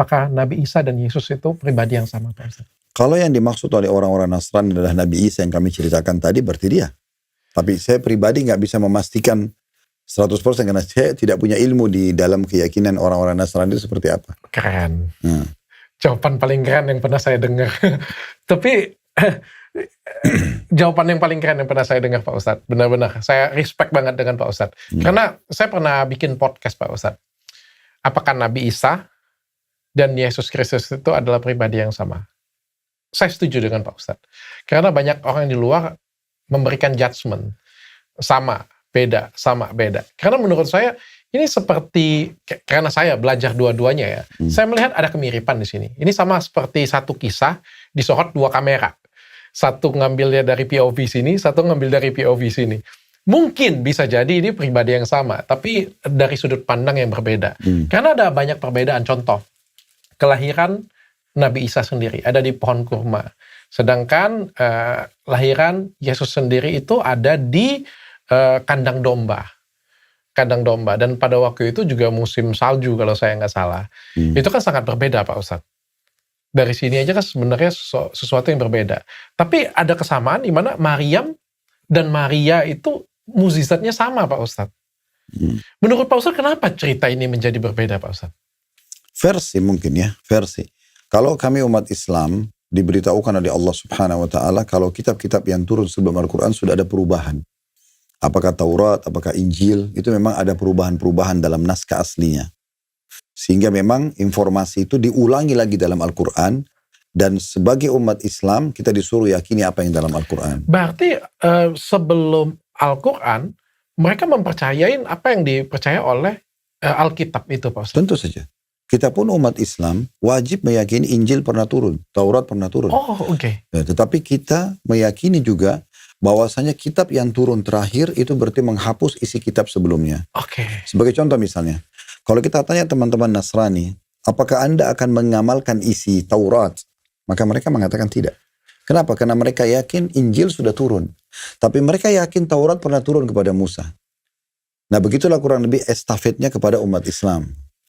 apakah Nabi Isa dan Yesus itu pribadi yang sama, Pak Ustaz? Kalau yang dimaksud oleh orang-orang Nasrani adalah Nabi Isa yang kami ceritakan tadi, berarti dia. Tapi saya pribadi nggak bisa memastikan 100% karena saya tidak punya ilmu di dalam keyakinan orang-orang Nasrani itu seperti apa. Keren. Jawaban paling keren yang pernah saya dengar. Tapi jawaban yang paling keren yang pernah saya dengar, Pak Ustadz. Benar-benar. Saya respect banget dengan Pak Ustadz. Karena saya pernah bikin podcast, Pak Ustadz. Apakah Nabi Isa dan Yesus Kristus itu adalah pribadi yang sama? Saya setuju dengan Pak Ustadz. Karena banyak orang di luar memberikan judgment. Sama, beda, sama, beda. Karena menurut saya, ini seperti, karena saya belajar dua-duanya ya, saya melihat ada kemiripan di sini. Ini sama seperti satu kisah, disorot dua kamera. Satu ngambilnya dari POV sini, satu ngambil dari POV sini. Mungkin bisa jadi ini pribadi yang sama, tapi dari sudut pandang yang berbeda. Karena ada banyak perbedaan. Contoh, kelahiran Nabi Isa sendiri ada di pohon kurma. Sedangkan lahiran Yesus sendiri itu ada di kandang domba. Kandang domba. Dan pada waktu itu juga musim salju kalau saya nggak salah. Itu kan sangat berbeda, Pak Ustadz. Dari sini aja kan sebenarnya sesuatu yang berbeda. Tapi ada kesamaan di mana Maryam dan Maria itu mukjizatnya sama, Pak Ustadz. Menurut Pak Ustadz, kenapa cerita ini menjadi berbeda, Pak Ustadz? Versi mungkin ya, versi. Kalau kami umat Islam diberitahukan oleh Allah Subhanahu wa Ta'ala kalau kitab-kitab yang turun sebelum Al-Quran sudah ada perubahan. Apakah Taurat, apakah Injil, itu memang ada perubahan-perubahan dalam naskah aslinya. Sehingga memang informasi itu diulangi lagi dalam Al-Quran, dan sebagai umat Islam kita disuruh yakini apa yang dalam Al-Quran. Berarti sebelum Al-Quran, mereka mempercayain apa yang dipercaya oleh Alkitab itu, Pak Ustaz? Tentu saja. Kita pun umat Islam wajib meyakini Injil pernah turun, Taurat pernah turun. Oh, oke. Ya, tetapi kita meyakini juga bahwasanya kitab yang turun terakhir itu berarti menghapus isi kitab sebelumnya. Oke. Sebagai contoh misalnya, kalau kita tanya teman-teman Nasrani, apakah Anda akan mengamalkan isi Taurat? Maka mereka mengatakan tidak. Kenapa? Karena mereka yakin Injil sudah turun. Tapi mereka yakin Taurat pernah turun kepada Musa. Nah begitulah kurang lebih estafetnya kepada umat Islam.